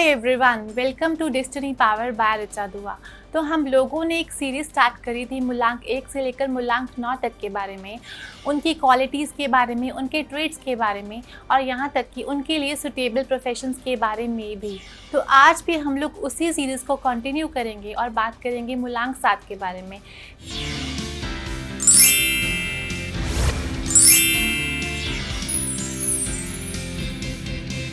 Everyone, welcome to destiny power by Richa Dua. तो हम लोगों ने एक सीरीज़ स्टार्ट करी थी मूलांक 1 से लेकर मूलांक 9 तक के बारे में, उनकी क्वालिटीज़ के बारे में, उनके ट्रेड्स के बारे में और यहाँ तक कि उनके लिए सुटेबल प्रोफेशंस के बारे में भी। तो आज भी हम लोग उसी सीरीज़ को कंटिन्यू करेंगे और बात करेंगे मूलांक 7 के बारे में।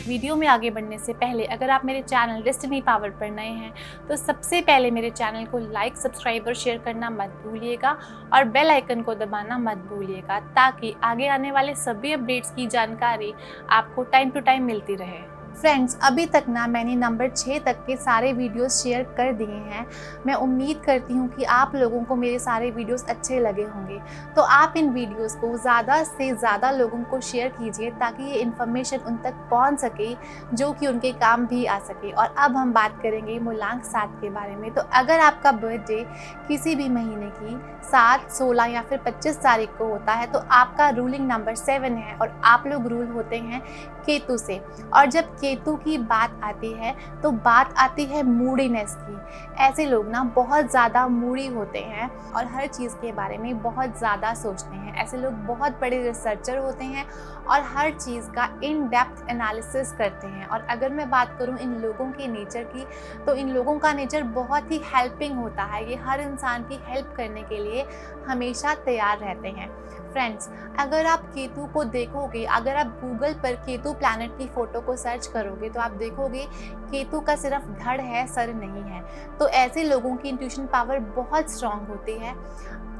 वीडियो में आगे बढ़ने से पहले अगर आप मेरे चैनल डेस्टिनी पावर पर नए हैं तो सबसे पहले मेरे चैनल को लाइक, सब्सक्राइब और शेयर करना मत भूलिएगा और बेल आइकन को दबाना मत भूलिएगा ताकि आगे आने वाले सभी अपडेट्स की जानकारी आपको टाइम टू टाइम मिलती रहे। फ्रेंड्स, अभी तक ना मैंने नंबर 6 तक के सारे वीडियोस शेयर कर दिए हैं। मैं उम्मीद करती हूँ कि आप लोगों को मेरे सारे वीडियोस अच्छे लगे होंगे, तो आप इन वीडियोस को ज़्यादा से ज़्यादा लोगों को शेयर कीजिए ताकि ये इन्फॉर्मेशन उन तक पहुँच सके जो कि उनके काम भी आ सके। और अब हम बात करेंगे मूलांक 7 के बारे में। तो अगर आपका बर्थडे किसी भी महीने की 7, 16 या फिर 25 तारीख को होता है तो आपका रूलिंग नंबर 7 है और आप लोग रूल होते हैं केतु से। और जब केतु की बात आती है तो बात आती है मूडीनेस की। ऐसे लोग ना बहुत ज़्यादा मूडी होते हैं और हर चीज़ के बारे में बहुत ज़्यादा सोचते हैं। ऐसे लोग बहुत बड़े रिसर्चर होते हैं और हर चीज़ का इन डेप्थ एनालिसिस करते हैं। और अगर मैं बात करूं इन लोगों के नेचर की तो इन लोगों का नेचर बहुत ही हेल्पिंग होता है। ये हर इंसान की हेल्प करने के लिए हमेशा तैयार रहते हैं। फ्रेंड्स, अगर आप केतु को देखोगे, अगर आप गूगल पर केतु प्लैनेट की फ़ोटो को सर्च करोगे तो आप देखोगे केतु का सिर्फ धड़ है, सर नहीं है। तो ऐसे लोगों की इंट्यूशन पावर बहुत स्ट्रांग होती है।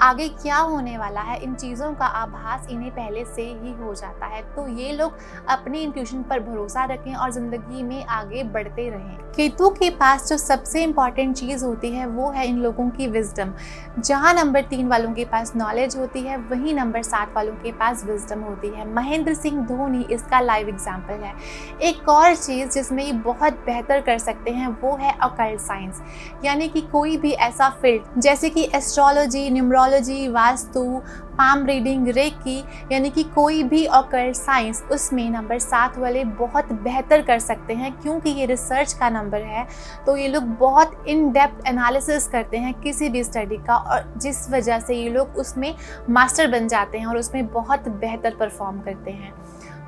आगे क्या होने वाला है इन चीज़ों का आभास इन्हें पहले से ही हो जाता है। तो ये लोग अपनी इंट्यूशन पर भरोसा रखें और ज़िंदगी में आगे बढ़ते रहें। केतु के पास जो सबसे इम्पॉर्टेंट चीज़ होती है वो है इन लोगों की विजडम। जहाँ नंबर 3 वालों के पास नॉलेज होती है वहीं नंबर 7 वालों के पास विजडम होती है। महेंद्र सिंह धोनी इसका लाइव एग्जाम्पल है। एक और चीज़ जिसमें ये बहुत बेहतर कर सकते हैं वो है ऑकल्ट साइंस, यानी कि कोई भी ऐसा फील्ड जैसे कि astrology, numerology, vastu, palm reading, reiki, यानी कि कोई भी ऑकल्ट साइंस, उसमें नंबर 7 वाले बहुत बेहतर कर सकते हैं। क्योंकि ये रिसर्च का नंबर है तो ये लोग बहुत इन डेप्थ एनालिसिस करते हैं किसी भी स्टडी का और जिस वजह से ये लोग उसमें मास्टर बन जाते हैं और उसमें बहुत बेहतर परफॉर्म करते हैं।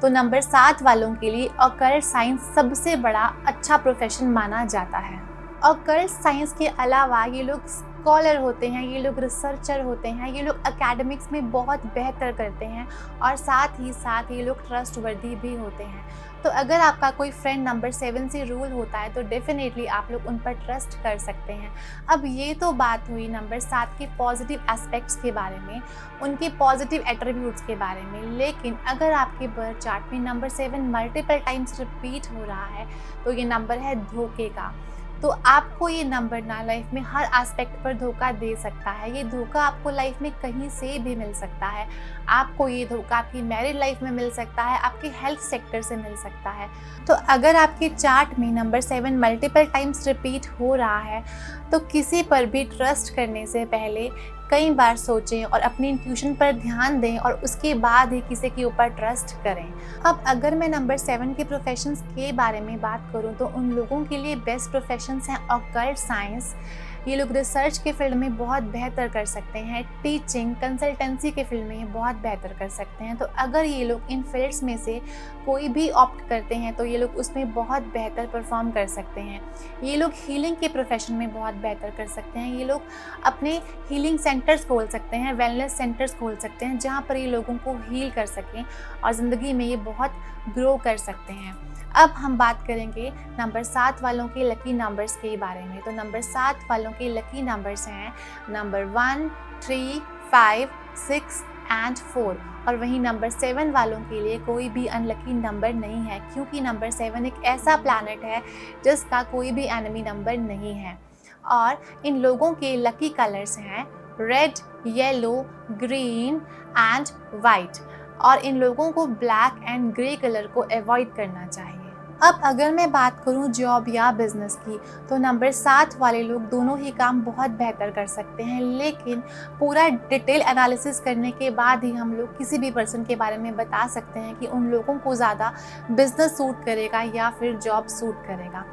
तो नंबर 7 वालों के लिए ऑकल्ट साइंस सबसे बड़ा अच्छा प्रोफेशन माना जाता है। ऑकल्ट साइंस के अलावा ये लोग स्कॉलर होते हैं, ये लोग रिसर्चर होते हैं, ये लोग एकेडमिक्स में बहुत बेहतर करते हैं और साथ ही साथ ये लोग ट्रस्टवर्दी भी होते हैं। तो अगर आपका कोई फ्रेंड नंबर 7 से रूल होता है तो डेफिनेटली आप लोग उन पर ट्रस्ट कर सकते हैं। अब ये तो बात हुई नंबर 7 के पॉजिटिव एस्पेक्ट्स के बारे में, उनके पॉजिटिव एट्रीब्यूट्स के बारे में। लेकिन अगर आपके बर्थ चार्ट में नंबर 7 मल्टीपल टाइम्स रिपीट हो रहा है तो ये नंबर है धोखे का। तो आपको ये नंबर ना लाइफ में हर एस्पेक्ट पर धोखा दे सकता है। ये धोखा आपको लाइफ में कहीं से भी मिल सकता है। आपको ये धोखा आपकी मैरिड लाइफ में मिल सकता है, आपके हेल्थ सेक्टर से मिल सकता है। तो अगर आपके चार्ट में नंबर 7 मल्टीपल टाइम्स रिपीट हो रहा है तो किसी पर भी ट्रस्ट करने से पहले कई बार सोचें और अपनी इंट्यूशन पर ध्यान दें और उसके बाद ही किसी के ऊपर ट्रस्ट करें। अब अगर मैं नंबर 7 के प्रोफेशंस के बारे में बात करूं तो उन लोगों के लिए बेस्ट प्रोफेशंस हैं ऑकल्ट साइंस। ये लोग रिसर्च के फील्ड में बहुत बेहतर कर सकते हैं, टीचिंग, कंसल्टेंसी के फील्ड में ये बहुत बेहतर कर सकते हैं। तो अगर ये लोग इन फील्ड्स में से कोई भी ऑप्ट करते हैं तो ये लोग उसमें बहुत बेहतर परफॉर्म कर सकते हैं। ये लोग हीलिंग के प्रोफेशन में बहुत बेहतर कर सकते हैं। ये लोग अपने हीलिंग सेंटर्स खोल सकते हैं, वेलनेस सेंटर्स खोल सकते हैं जहाँ पर ये लोगों को हील कर सकें और ज़िंदगी में ये बहुत ग्रो कर सकते हैं। अब हम बात करेंगे नंबर 7 वालों के लकी नंबर्स के बारे में। तो नंबर 7 वालों के लकी नंबर्स हैं नंबर 1, 3, 5, 6 एंड 4। और वहीं नंबर 7 वालों के लिए कोई भी अनलकी नंबर नहीं है क्योंकि नंबर 7 एक ऐसा प्लैनेट है जिसका कोई भी एनिमी नंबर नहीं है। और इन लोगों के लकी कलर्स हैं red, yellow, green and white. और इन लोगों को ब्लैक एंड ग्रे कलर को अवॉइड करना चाहिए। अब अगर मैं बात करूं जॉब या बिज़नेस की, तो नंबर 7 वाले लोग दोनों ही काम बहुत बेहतर कर सकते हैं, लेकिन पूरा डिटेल एनालिसिस करने के बाद ही हम लोग किसी भी पर्सन के बारे में बता सकते हैं कि उन लोगों को ज़्यादा बिज़नेस सूट करेगा या फिर जॉब सूट करेगा।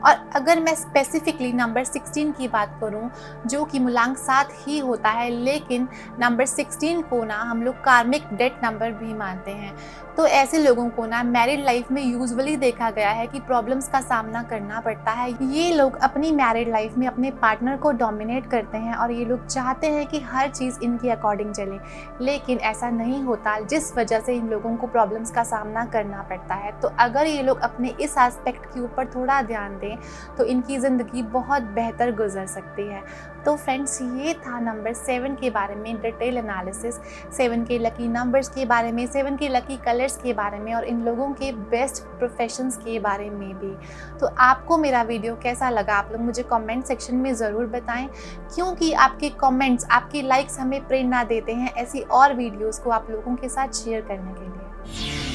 और अगर मैं स्पेसिफिकली नंबर 16 की बात करूं, जो कि मूलांक 7 ही होता है, लेकिन नंबर 16 को ना हम लोग कार्मिक डेट नंबर भी मानते हैं। तो ऐसे लोगों को ना मैरिड लाइफ में यूजुअली देखा गया है कि प्रॉब्लम्स का सामना करना पड़ता है। ये लोग अपनी मैरिड लाइफ में अपने पार्टनर को डोमिनेट करते हैं और ये लोग चाहते हैं कि हर चीज़ इनकी अकॉर्डिंग चले, लेकिन ऐसा नहीं होता, जिस वजह से इन लोगों को प्रॉब्लम्स का सामना करना पड़ता है। तो अगर ये लोग अपने इस एस्पेक्ट के ऊपर थोड़ा ध्यान दें तो इनकी ज़िंदगी बहुत बेहतर गुजर सकती है। तो फ्रेंड्स, ये था नंबर 7 के बारे में डिटेल एनालिसिस, 7 के लकी नंबर्स के बारे में, 7 के लकी कलर्स के बारे में और इन लोगों के बेस्ट प्रोफेशंस के बारे में भी। तो आपको मेरा वीडियो कैसा लगा आप लोग मुझे कमेंट सेक्शन में ज़रूर बताएं, क्योंकि आपके कमेंट्स, आपके लाइक्स हमें प्रेरणा देते हैं ऐसी और वीडियोज़ को आप लोगों के साथ शेयर करने के लिए।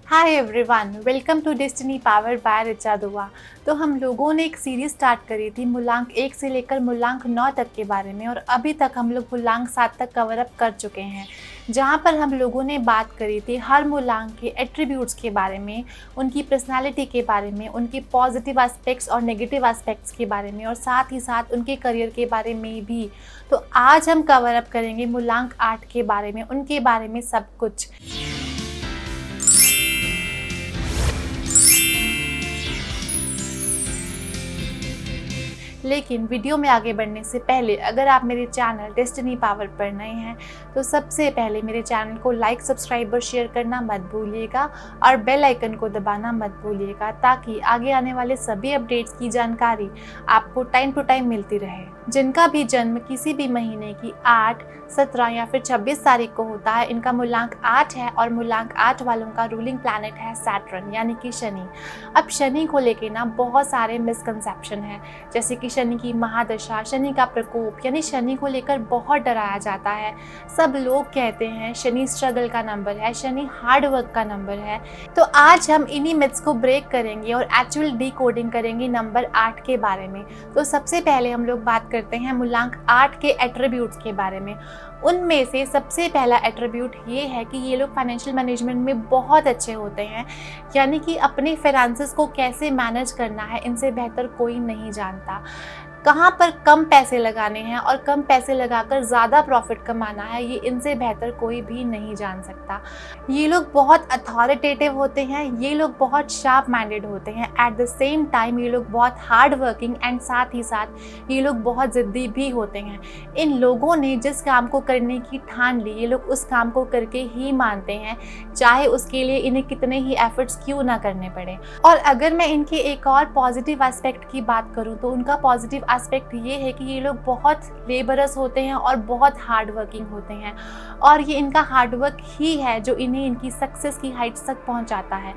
Hi everyone, welcome to destiny powered by Richa Dua. तो हम लोगों ने एक सीरीज़ स्टार्ट करी थी मूलांक 1 से लेकर मूलांक 9 तक के बारे में, और अभी तक हम लोग मूलांक 7 तक कवर अप कर चुके हैं, जहाँ पर हम लोगों ने बात करी थी हर मूलांक के एट्रीब्यूट्स के बारे में, उनकी पर्सनालिटी के बारे में, उनके पॉजिटिव एस्पेक्ट्स और नेगेटिव एस्पेक्ट्स के बारे में, और साथ ही साथ उनके करियर के बारे में भी। तो आज हम कवर अप करेंगे मूलांक 8 के बारे में, उनके बारे में सब कुछ। लेकिन वीडियो में आगे बढ़ने से पहले अगर आप मेरे चैनल डेस्टिनी पावर पर नए हैं तो सबसे पहले मेरे चैनल को लाइक, सब्सक्राइब और शेयर करना मत भूलिएगा और बेल आइकन को दबाना मत भूलिएगा, ताकि आगे आने वाले सभी अपडेट्स की जानकारी आपको टाइम टू टाइम मिलती रहे। जिनका भी जन्म किसी भी महीने की 8, 17 या फिर 26 तारीख को होता है, इनका मूलांक 8 है और मूलांक 8 वालों का रूलिंग प्लैनेट है सैटर्न, यानी कि शनि। अब शनि को लेके ना बहुत सारे मिसकंसेप्शन है, जैसे कि शनि की महादशा, शनि का प्रकोप, यानी शनि को लेकर बहुत डराया जाता है। सब लोग कहते हैं शनि स्ट्रगल का नंबर है, शनि हार्ड वर्क का नंबर है। तो आज हम इन्हीं मिथ्स को ब्रेक करेंगे और एक्चुअल डिकोडिंग करेंगे नंबर 8 के बारे में। तो सबसे पहले हम लोग बात करते हैं मूलांक 8 के एट्रीब्यूट्स के बारे में। उनमें से सबसे पहला एट्रीब्यूट ये है कि ये लोग फाइनेंशियल मैनेजमेंट में बहुत अच्छे होते हैं, यानी कि अपने फाइनेंसेस को कैसे मैनेज करना है इनसे बेहतर कोई नहीं जानता। कहाँ पर कम पैसे लगाने हैं और कम पैसे लगाकर ज़्यादा प्रॉफिट कमाना है, ये इनसे बेहतर कोई भी नहीं जान सकता। ये लोग बहुत अथॉरिटेटिव होते हैं, ये लोग बहुत शार्प माइंडेड होते हैं, एट द सेम टाइम ये लोग बहुत हार्ड वर्किंग एंड साथ ही साथ ये लोग बहुत ज़िद्दी भी होते हैं। इन लोगों ने जिस काम को करने की ठान ली, ये लोग उस काम को करके ही मानते हैं, चाहे उसके लिए इन्हें कितने ही एफर्ट्स क्यों ना करने पड़े। और अगर मैं इनके एक और पॉजिटिव एस्पेक्ट की बात करूँ तो उनका पॉजिटिव एस्पेक्ट ये है कि ये लोग बहुत लेबरस होते हैं और बहुत हार्ड वर्किंग होते हैं, और ये इनका हार्ड वर्क ही है जो इन्हें इनकी सक्सेस की हाइट्स तक पहुंचाता है,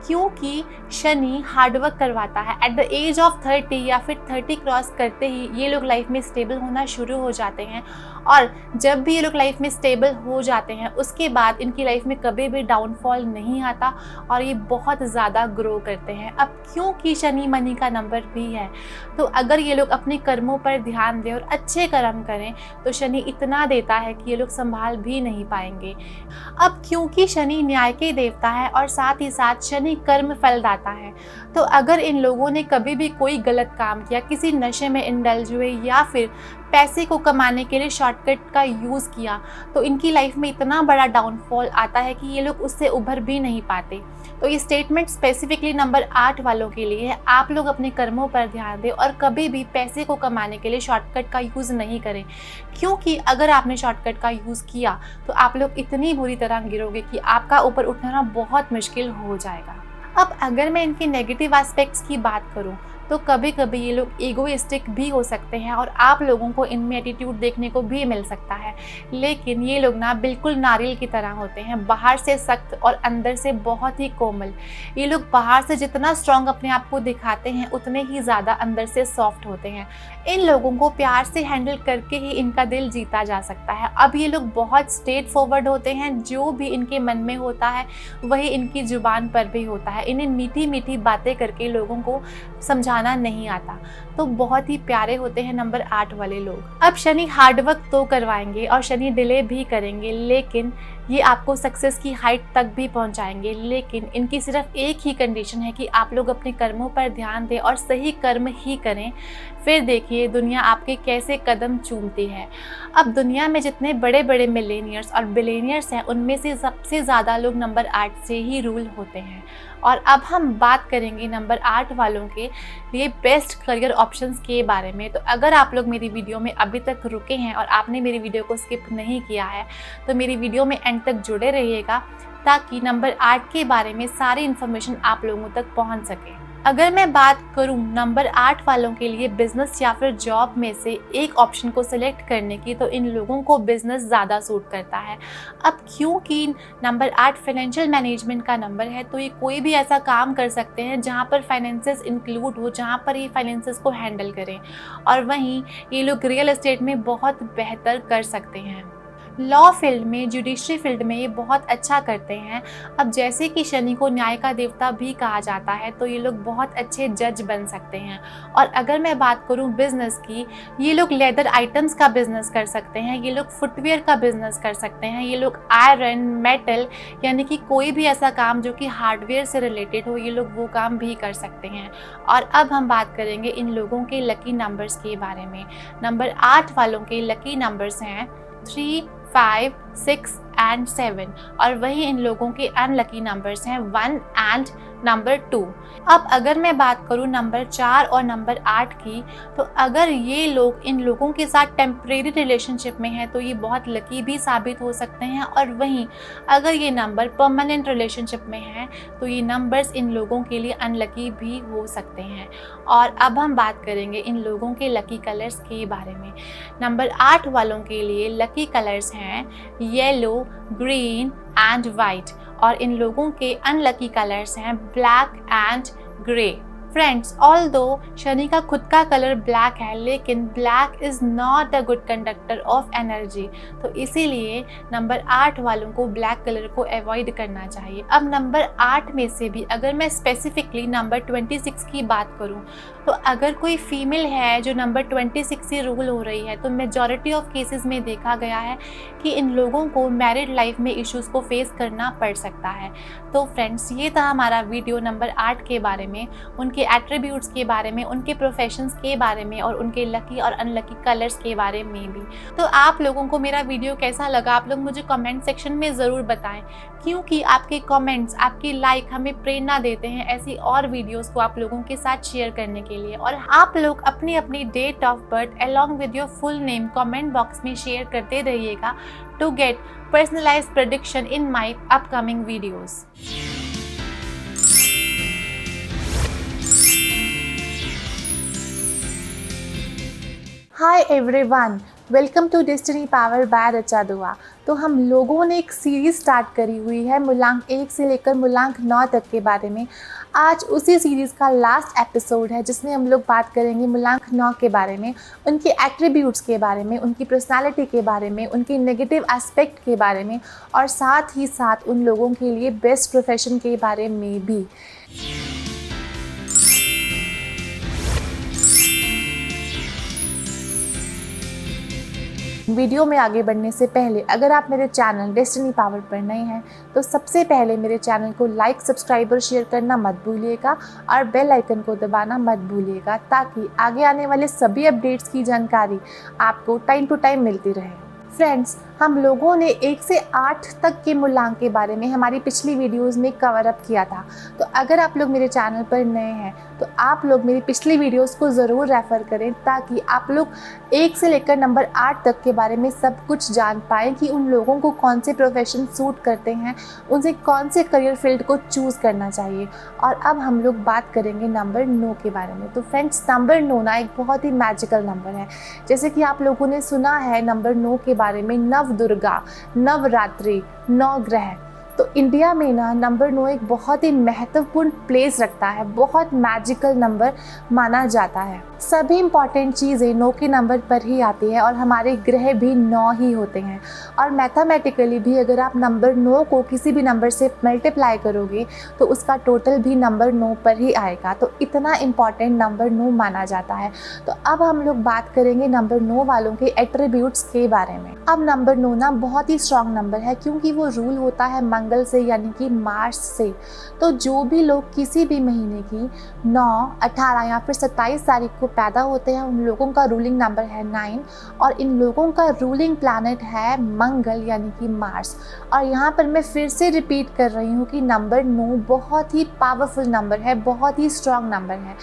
क्योंकि शनि हार्ड वर्क करवाता है। एट द एज ऑफ 30 या फिर 30 क्रॉस करते ही ये लोग लाइफ में स्टेबल होना शुरू हो जाते हैं, और जब भी ये लोग लाइफ में स्टेबल हो जाते हैं उसके बाद इनकी लाइफ में कभी भी डाउनफॉल नहीं आता और ये बहुत ज़्यादा ग्रो करते हैं। अब क्योंकि शनि मनी का नंबर भी है, तो अगर ये लोग अपने कर्मों पर ध्यान दें और अच्छे कर्म करें तो शनि इतना देता है कि ये लोग संभाल भी नहीं पाएंगे। अब क्योंकि शनि न्याय के देवता है और साथ ही साथ शनि कर्म फलदाता है, तो अगर इन लोगों ने कभी भी कोई गलत काम किया, किसी नशे में इंडल्ज हुए या फिर पैसे को कमाने के लिए शॉर्टकट का यूज़ किया, तो इनकी लाइफ में इतना बड़ा डाउनफॉल आता है कि ये लोग उससे उभर भी नहीं पाते। तो ये स्टेटमेंट स्पेसिफिकली नंबर 8 वालों के लिए है। आप लोग अपने कर्मों पर ध्यान दें और कभी भी पैसे को कमाने के लिए शॉर्टकट का यूज़ नहीं करें, क्योंकि अगर आपने शॉर्टकट का यूज़ किया तो आप लोग इतनी बुरी तरह गिरोगे कि आपका ऊपर उठना बहुत मुश्किल हो जाएगा। अब अगर मैं इनके नेगेटिव एस्पेक्ट्स की बात करूं तो कभी कभी ये लोग ईगोइस्टिक भी हो सकते हैं और आप लोगों को इनमें एटीट्यूड देखने को भी मिल सकता है। लेकिन ये लोग ना बिल्कुल नारियल की तरह होते हैं, बाहर से सख्त और अंदर से बहुत ही कोमल। ये लोग बाहर से जितना स्ट्रॉन्ग अपने आप को दिखाते हैं उतने ही ज़्यादा अंदर से सॉफ्ट होते हैं। इन लोगों को प्यार से हैंडल करके ही इनका दिल जीता जा सकता है। अब ये लोग बहुत स्ट्रेट फॉरवर्ड होते हैं, जो भी इनके मन में होता है वही इनकी जुबान पर भी होता है। इन्हें मीठी मीठी बातें करके लोगों को समझाना नहीं आता, तो बहुत ही प्यारे होते हैं नंबर 8 वाले लोग। अब शनि हार्डवर्क तो करवाएंगे और शनि डिले भी करेंगे, लेकिन ये आपको सक्सेस की हाइट तक भी पहुंचाएंगे। लेकिन इनकी सिर्फ एक ही कंडीशन है कि आप लोग अपने कर्मों पर ध्यान दें और सही कर्म ही करें। फिर देखिए दुनिया आपके कैसे कदम चूमती है। अब दुनिया में जितने बड़े बड़े मिलेनियर्स और बिलेनियर्स हैं, उनमें से सबसे ज़्यादा लोग नंबर 8 से ही रूल होते हैं। और अब हम बात करेंगे नंबर 8 वालों के लिए बेस्ट करियर ऑप्शंस के बारे में। तो अगर आप लोग मेरी वीडियो में अभी तक रुके हैं और आपने मेरी वीडियो को स्किप नहीं किया है, तो मेरी वीडियो में एंड तक जुड़े रहिएगा, ताकि नंबर 8 के बारे में सारी इन्फॉर्मेशन आप लोगों तक पहुंच सके। अगर मैं बात करूं नंबर 8 वालों के लिए बिजनेस या फिर जॉब में से एक ऑप्शन को सिलेक्ट करने की, तो इन लोगों को बिजनेस ज़्यादा सूट करता है। अब क्योंकि नंबर 8 फाइनेंशियल मैनेजमेंट का नंबर है, तो ये कोई भी ऐसा काम कर सकते हैं जहां पर फाइनेंसेस इंक्लूड हो, जहां पर ये फाइनेंसेस को हैंडल करें। और वहीं ये लोग रियल एस्टेट में बहुत बेहतर कर सकते हैं। लॉ फील्ड में, जुडिशरी फील्ड में ये बहुत अच्छा करते हैं। अब जैसे कि शनि को न्याय का देवता भी कहा जाता है, तो ये लोग बहुत अच्छे जज बन सकते हैं। और अगर मैं बात करूं बिजनेस की, ये लोग लेदर आइटम्स का बिजनेस कर सकते हैं, ये लोग फुटवेयर का बिजनेस कर सकते हैं, ये लोग आयरन, मेटल, यानी कि कोई भी ऐसा काम जो कि हार्डवेयर से रिलेटेड हो, ये लोग वो काम भी कर सकते हैं। और अब हम बात करेंगे इन लोगों के लकी नंबर्स के बारे में। नंबर 8 वालों के लकी नंबर्स हैं 3, 5, 6 and 7। और वही इन लोगों के अनलकी नंबर्स हैं 1 and नंबर 2। अब अगर मैं बात करूं नंबर 4 और नंबर 8 की, तो अगर ये लोग इन लोगों के साथ टेम्परेरी रिलेशनशिप में हैं, तो ये बहुत लकी भी साबित हो सकते हैं। और वहीं अगर ये नंबर परमानेंट रिलेशनशिप में हैं, तो ये नंबर्स इन लोगों के लिए अनलकी भी हो सकते हैं। और अब हम बात करेंगे इन लोगों के लकी कलर्स के बारे में। नंबर 8 वालों के लिए लकी कलर्स हैं येलो, ग्रीन एंड वाइट। और इन लोगों के अनलकी कलर्स हैं black and grey. Friends, although Shani का खुद का कलर ब्लैक है, लेकिन black is not a good conductor of energy, तो इसीलिए नंबर 8 वालों को ब्लैक कलर को अवॉइड करना चाहिए। अब नंबर 8 में से भी अगर मैं स्पेसिफिकली नंबर 26 की बात करूं, तो अगर कोई फीमेल है जो नंबर 26 से रूल हो रही है, तो मेजॉरिटी ऑफ केसेस में देखा गया है कि इन लोगों को मैरिड लाइफ में इश्यूज़ को फेस करना पड़ सकता है। तो फ्रेंड्स, ये था हमारा वीडियो नंबर 8 के बारे में, उनके एट्रीब्यूट्स के बारे में, उनके प्रोफेशंस के बारे में और उनके लकी और अनलकी कलर्स के बारे में भी। तो आप लोगों को मेरा वीडियो कैसा लगा, आप लोग मुझे कमेंट सेक्शन में ज़रूर बताएं, क्योंकि आपके कमेंट्स, आपकी लाइक हमें प्रेरणा देते हैं ऐसी और वीडियोस को आप लोगों के साथ शेयर करने के लिए। और आप लोग अपनी अपनी date of birth along with your full name comment box में शेयर करते रहिएगा to get personalised prediction in my upcoming videos. Hi everyone, welcome to destiny power by Richa Dua. तो हम लोगों ने एक सीरीज़ स्टार्ट करी हुई है मूलांक 1 से लेकर मूलांक 9 तक के बारे में। आज उसी सीरीज़ का लास्ट एपिसोड है, जिसमें हम लोग बात करेंगे मूलांक 9 के बारे में, उनके एट्रीब्यूट्स के बारे में, उनकी पर्सनालिटी के बारे में, उनके नेगेटिव एस्पेक्ट के बारे में और साथ ही साथ उन लोगों के लिए बेस्ट प्रोफेशन के बारे में भी। वीडियो में आगे बढ़ने से पहले अगर आप मेरे चैनल डेस्टिनी पावर पर नए हैं, तो सबसे पहले मेरे चैनल को लाइक, सब्सक्राइब और शेयर करना मत भूलिएगा और बेल आइकन को दबाना मत भूलिएगा, ताकि आगे आने वाले सभी अपडेट्स की जानकारी आपको टाइम टू टाइम मिलती रहे। फ्रेंड्स, हम लोगों ने 1 से 8 तक के मूल्यांक के बारे में हमारी पिछली वीडियोस में कवर अप किया था। तो अगर आप लोग मेरे चैनल पर नए हैं तो आप लोग मेरी पिछली वीडियोस को ज़रूर रेफ़र करें, ताकि आप लोग 1 से लेकर नंबर 8 तक के बारे में सब कुछ जान पाएँ कि उन लोगों को कौन से प्रोफेशन सूट करते हैं, उनसे कौन से करियर फील्ड को चूज़ करना चाहिए। और अब हम लोग बात करेंगे नंबर 9 के बारे में। तो फ्रेंड्स, नंबर 9 ना एक बहुत ही मैजिकल नंबर है। जैसे कि आप लोगों ने सुना है नंबर 9 के बारे में, नवदुर्गा, नवरात्रि, 9 ग्रह। तो इंडिया में ना नंबर 9 एक बहुत ही महत्वपूर्ण प्लेस रखता है, बहुत मैजिकल नंबर माना जाता है। सभी इंपॉर्टेंट चीज़ें 9 के नंबर पर ही आती है और हमारे ग्रह भी 9 ही होते हैं। और मैथमेटिकली भी अगर आप नंबर 9 को किसी भी नंबर से मल्टीप्लाई करोगे तो उसका टोटल भी नंबर 9 पर ही आएगा। तो इतना इम्पॉर्टेंट नंबर 9 माना जाता है। तो अब हम लोग बात करेंगे नंबर 9 वालों के एट्रीब्यूट्स के बारे में। अब नंबर 9 ना बहुत ही स्ट्रॉन्ग नंबर है, क्योंकि वो रूल होता है मंगल से, यानी कि मार्स से। तो जो भी लोग किसी भी महीने की 9, 18 या फिर 27 तारीख को पैदा होते हैं, उन लोगों का रूलिंग नंबर है 9 और इन लोगों का रूलिंग प्लैनेट है मंगल, यानी कि मार्स। और यहाँ पर मैं फिर से रिपीट कर रही हूँ कि नंबर 9 बहुत ही पावरफुल नंबर है, बहुत ही स्ट्रॉन्ग नंबर है,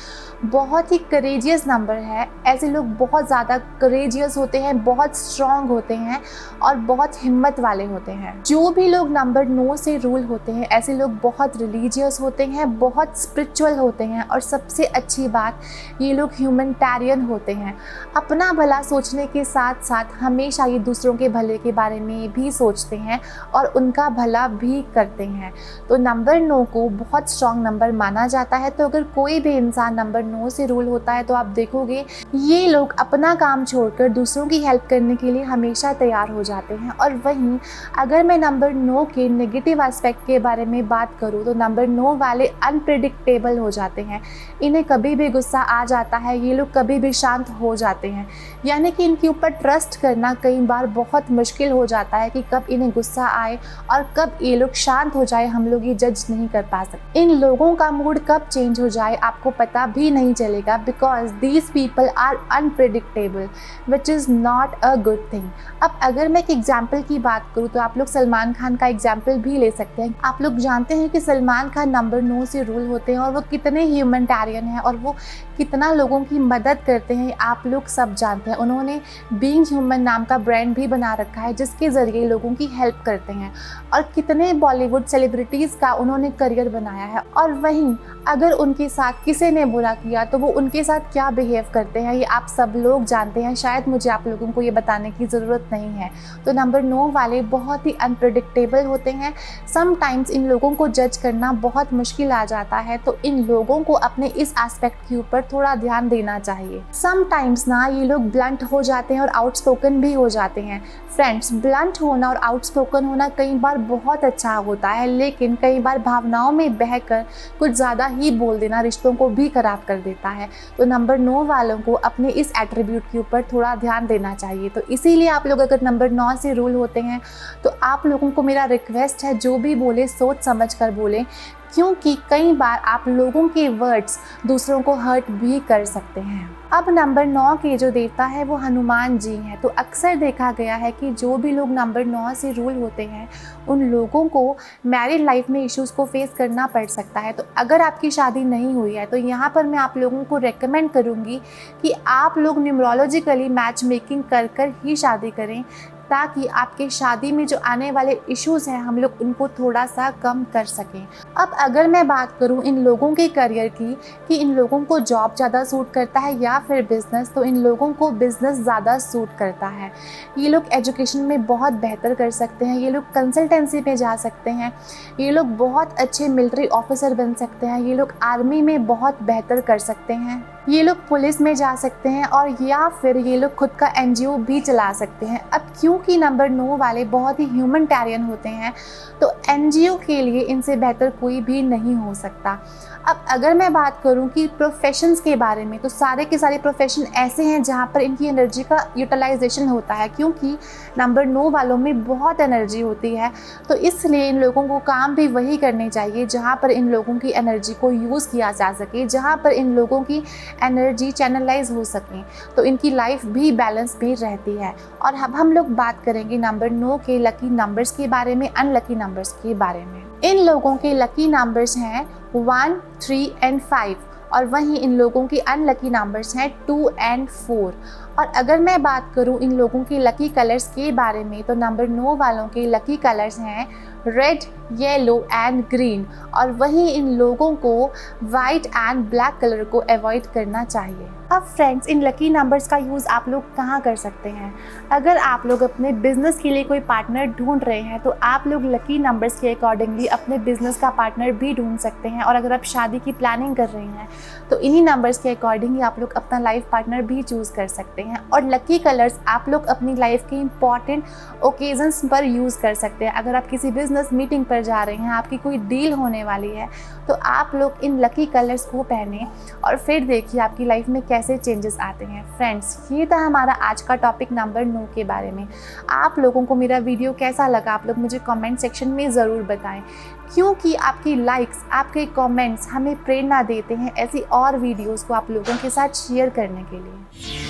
बहुत ही करेजियस नंबर है। ऐसे लोग बहुत ज़्यादा करेजियस होते हैं, बहुत स्ट्रॉन्ग होते हैं और बहुत हिम्मत वाले होते हैं। जो भी लोग नंबर 9 से रूल होते हैं, ऐसे लोग बहुत रिलीजियस होते हैं, बहुत स्पिरिचुअल होते हैं और सबसे अच्छी बात, ये लोग ह्यूमैनिटेरियन होते हैं। अपना भला सोचने के साथ साथ हमेशा ये दूसरों के भले के बारे में भी सोचते हैं और उनका भला भी करते हैं। तो नंबर 9 को बहुत स्ट्रॉन्ग नंबर माना जाता है। तो अगर कोई भी इंसान नंबर 9 से रूल होता है तो आप देखोगे ये लोग अपना काम छोड़कर दूसरों की हेल्प करने के लिए हमेशा तैयार हो जाते हैं। और वहीं अगर मैं नंबर 9 के नेगेटिव एस्पेक्ट के बारे में बात करूं तो नंबर 9 वाले अनप्रेडिक्टेबल हो जाते हैं। इन्हें कभी भी गुस्सा आ जाता है, ये लोग कभी भी शांत हो जाते हैं, यानी कि इनके ऊपर ट्रस्ट करना कई बार बहुत मुश्किल हो जाता है कि कब इन्हें गुस्सा आए और कब ये लोग शांत हो जाए, हम लोग ये जज नहीं कर पा सकते। इन लोगों का मूड कब चेंज हो जाए आपको पता भी नहीं चलेगा, because these people are unpredictable which is not a good thing. अब अगर मैं एक एग्जाम्पल की बात करूँ तो आप लोग सलमान खान का एग्जाम्पल भी ले सकते हैं। आप लोग जानते हैं कि सलमान खान नंबर 9 से रूल होते हैं और वो कितने ह्यूमैनिटेरियन हैं और वो कितना लोगों की मदद करते हैं, आप लोग सब जानते हैं। उन्होंने बीइंग ह्यूमन नाम का ब्रांड भी बना रखा है, जिसके ज़रिए लोगों की हेल्प करते हैं। और कितने बॉलीवुड सेलिब्रिटीज़ का उन्होंने करियर बनाया है। और वहीं अगर उनके साथ किसी ने बुरा किया तो वो उनके साथ क्या बिहेव करते हैं, ये आप सब लोग जानते हैं। शायद मुझे आप लोगों को ये बताने की ज़रूरत नहीं है। तो नंबर 9 वाले बहुत ही अनप्रेडिक्टेबल होते हैं। समटाइम्स इन लोगों को जज करना बहुत मुश्किल आ जाता है। तो इन लोगों को अपने इस एस्पेक्ट के ऊपर थोड़ा ध्यान देना चाहिए। समटाइम्स ना ये लोग ब्लंट हो जाते हैं और आउटस्पोकन भी हो जाते हैं। फ्रेंड्स, ब्लंट होना और आउटस्पोकन होना कई बार बहुत अच्छा होता है, लेकिन कई बार भावनाओं में बहकर कुछ ज़्यादा ही बोल देना रिश्तों को भी खराब कर देता है। तो नंबर 9 वालों को अपने इस एट्रीब्यूट के ऊपर थोड़ा ध्यान देना चाहिए। तो इसीलिए आप लोग अगर नंबर 9 से रूल होते हैं तो आप लोगों को मेरा रिक्वेस्ट है, जो भी बोले सोच समझ कर बोलें, क्योंकि कई बार आप लोगों के वर्ड्स दूसरों को हर्ट भी कर सकते हैं। अब नंबर 9 के जो देवता है वो हनुमान जी हैं। तो अक्सर देखा गया है कि जो भी लोग नंबर 9 से रूल होते हैं उन लोगों को मैरिड लाइफ में इश्यूज़ को फेस करना पड़ सकता है। तो अगर आपकी शादी नहीं हुई है तो यहाँ पर मैं आप लोगों को रेकमेंड करूँगी कि आप लोग न्यूमरोलॉजिकली मैच मेकिंग कर कर ही शादी करें, ताकि आपके शादी में जो आने वाले इश्यूज़ हैं हम लोग उनको थोड़ा सा कम कर सकें। अब अगर मैं बात करूं इन लोगों के करियर की कि इन लोगों को जॉब ज़्यादा सूट करता है या फिर बिज़नेस, तो इन लोगों को बिज़नेस ज़्यादा सूट करता है। ये लोग एजुकेशन में बहुत बेहतर कर सकते हैं, ये लोग कंसल्टेंसी में जा सकते हैं, ये लोग बहुत अच्छे मिलिट्री ऑफिसर बन सकते हैं, ये लोग आर्मी में बहुत बेहतर कर सकते हैं, ये लोग पुलिस में जा सकते हैं और या फिर ये लोग खुद का NGO भी चला सकते हैं। अब क्योंकि नंबर 9 वाले बहुत ही ह्यूमैनिटेरियन होते हैं तो NGO के लिए इनसे बेहतर कोई भी नहीं हो सकता। अब अगर मैं बात करूं कि प्रोफेशंस के बारे में, तो सारे के सारे प्रोफेशन ऐसे हैं जहां पर इनकी एनर्जी का यूटिलाइजेशन होता है, क्योंकि नंबर 9 वालों में बहुत एनर्जी होती है। तो इसलिए इन लोगों को काम भी वही करने चाहिए जहां पर इन लोगों की एनर्जी को यूज़ किया जा सके, जहां पर इन लोगों की एनर्जी चैनलाइज हो सकें, तो इनकी लाइफ भी बैलेंस में रहती है। और अब हम लोग बात करेंगे नंबर 9 के लकी नंबर्स के बारे में, अनलकी नंबर्स के बारे में। इन लोगों के लकी नंबर्स हैं 1, 3 एंड 5, और वहीं इन लोगों की अनलकी नंबर्स हैं 2 एंड 4। और अगर मैं बात करूं इन लोगों के लकी कलर्स के बारे में, तो नंबर 9 वालों के लकी कलर्स हैं रेड, येलो एंड ग्रीन, और वहीं इन लोगों को वाइट एंड ब्लैक कलर को अवॉइड करना चाहिए। अब फ्रेंड्स, इन लकी नंबर्स का यूज़ आप लोग कहाँ कर सकते हैं? अगर आप लोग अपने बिजनेस के लिए कोई पार्टनर ढूंढ रहे हैं, तो आप लोग लकी नंबर्स के अकॉर्डिंगली अपने बिजनेस का पार्टनर भी ढूंढ सकते हैं। और अगर आप शादी की प्लानिंग कर रहे हैं, तो इन्हीं नंबर्स के अकॉर्डिंग ही आप लोग अपना लाइफ पार्टनर भी चूज़ कर सकते हैं। और लकी कलर्स आप लोग अपनी लाइफ के इंपॉर्टेंट ओकेजन्स पर यूज़ कर सकते हैं। अगर आप किसी बिजनेस मीटिंग पर जा रहे हैं, आपकी कोई डील होने वाली है, तो आप लोग इन लकी कलर्स को पहने और फिर देखिए आपकी लाइफ में कैसे चेंजेस आते हैं। फ्रेंड्स, ये था हमारा आज का टॉपिक नंबर 9 के बारे में। आप लोगों को मेरा वीडियो कैसा लगा, आप लोग मुझे कमेंट सेक्शन में ज़रूर बताएं, क्योंकि आपकी लाइक्स, आपके कमेंट्स हमें प्रेरणा देते हैं ऐसी और वीडियोस को आप लोगों के साथ शेयर करने के लिए।